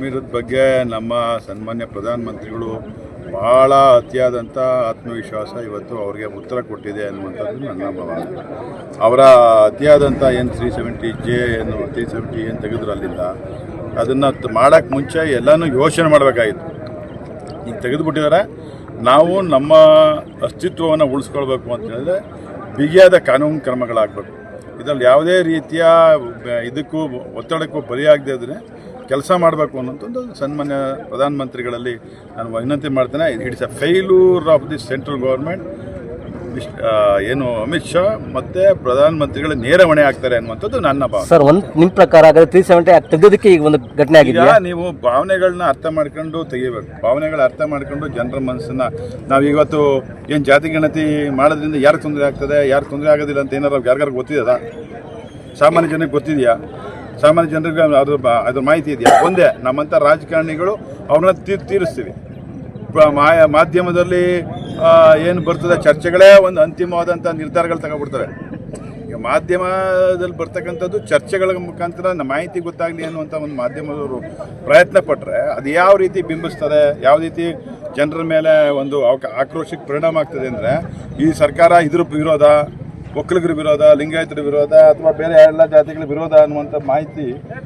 ಕಾಶ್ಮೀರದ ಬಗ್ಗೆ ನಮ್ಮ ಸನ್ಮಾನ್ಯ ಪ್ರಧಾನಮಂತ್ರಿಗಳು ಭಾಳ ಅತಿಯಾದಂಥ ಆತ್ಮವಿಶ್ವಾಸ ಇವತ್ತು ಅವರಿಗೆ ಉತ್ತರ ಕೊಟ್ಟಿದೆ ಅನ್ನುವಂಥದ್ದು ನನ್ನ ಭಾವನೆ. ಅವರ ಅತಿಯಾದಂಥ ಏನು 370J ಏನು 370 ಏನು ತೆಗೆದ್ರು ಅಲ್ಲಿಂದ ಅದನ್ನು ಮಾಡೋಕ್ಕೆ ಮುಂಚೆ ಎಲ್ಲನೂ ಯೋಚನೆ ಮಾಡಬೇಕಾಗಿತ್ತು. ಈಗ ತೆಗೆದುಬಿಟ್ಟಿದ್ದಾರೆ. ನಾವು ನಮ್ಮ ಅಸ್ತಿತ್ವವನ್ನು ಉಳಿಸ್ಕೊಳ್ಬೇಕು ಅಂತ ಹೇಳಿದ್ರೆ ಬಿಗಿಯಾದ ಕಾನೂನು ಕ್ರಮಗಳಾಗಬೇಕು. ಇದರಲ್ಲಿ ಯಾವುದೇ ರೀತಿಯ ಇದಕ್ಕೂ ಒತ್ತಡಕ್ಕೂ ಬಲಿಯಾಗದೇ ಇದ್ದರೆ ಕೆಲಸ ಮಾಡಬೇಕು ಅನ್ನೋಂಥದ್ದು ಸನ್ಮಾನ್ಯ ಪ್ರಧಾನಮಂತ್ರಿಗಳಲ್ಲಿ ನಾನು ವಿನಂತಿ ಮಾಡ್ತೇನೆ. It's a failure of the central government. ಏನು ಅಮಿತ್ ಶಾ ಮತ್ತು ಪ್ರಧಾನಮಂತ್ರಿಗಳ ನೇರ ಹೊಣೆ ಆಗ್ತಾರೆ ಅನ್ನುವಂಥದ್ದು ನನ್ನ ಭಾವನೆ. ಸರ್, ನಿಮ್ಮ ಪ್ರಕಾರ 370 ತೆಗೆಯೋದಕ್ಕೆ ಈಗ ಒಂದು ಘಟನೆ ಆಗಿದೆ. ನೀವು ಭಾವನೆಗಳನ್ನ ಅರ್ಥ ಮಾಡ್ಕೊಂಡು ತೆಗಿಬೇಕು. ಭಾವನೆಗಳ ಅರ್ಥ ಮಾಡ್ಕೊಂಡು ಜನರ ಮನಸ್ಸನ್ನು ನಾವು ಇವತ್ತು ಏನು ಜಾತಿ ಗಣತಿ ಮಾಡೋದ್ರಿಂದ ಯಾರಿಗೆ ತೊಂದರೆ ಆಗ್ತದೆ, ಯಾರು ತೊಂದರೆ ಆಗೋದಿಲ್ಲ ಅಂತ ಏನಾರು ಯಾರಿಗಾರು ಗೊತ್ತಿದೆಯಾ? ಸಾಮಾನ್ಯ ಜನಕ್ಕೆ ಗೊತ್ತಿದೆಯಾ? ಸಾಮಾನ್ಯ ಜನರಿಗೆ ಅದ್ರ ಮಾಹಿತಿ ಇದೆಯಾ? ಒಂದೇ ನಮ್ಮಂಥ ರಾಜಕಾರಣಿಗಳು ಅವ್ರನ್ನ ತೀರಿಸ್ತೀವಿ. ಮಾಧ್ಯಮದಲ್ಲಿ ಏನು ಬರ್ತದೆ ಚರ್ಚೆಗಳೇ ಒಂದು ಅಂತಿಮವಾದಂಥ ನಿರ್ಧಾರಗಳು ತಗೊಬಿಡ್ತಾರೆ. ಈಗ ಮಾಧ್ಯಮದಲ್ಲಿ ಬರ್ತಕ್ಕಂಥದ್ದು ಚರ್ಚೆಗಳ ಮುಖಾಂತರ ಮಾಹಿತಿ ಗೊತ್ತಾಗಲಿ ಅನ್ನುವಂಥ ಒಂದು ಮಾಧ್ಯಮದವರು ಪ್ರಯತ್ನ ಪಟ್ಟರೆ ಅದು ಯಾವ ರೀತಿ ಬಿಂಬಿಸ್ತಾರೆ, ಯಾವ ರೀತಿ ಜನರ ಮೇಲೆ ಒಂದು ಆಕ್ರೋಶಕ್ಕೆ ಪರಿಣಾಮ ಆಗ್ತದೆ ಅಂದರೆ ಈ ಸರ್ಕಾರ ಇದ್ರ ವಿರೋಧ, ಒಕ್ಕಲಿಗರ ವಿರೋಧ, ಲಿಂಗಾಯತರ ವಿರೋಧ ಅಥವಾ ಬೇರೆ ಎಲ್ಲ ಜಾತಿಗಳ ವಿರೋಧ ಅನ್ನುವಂಥ ಮಾಹಿತಿ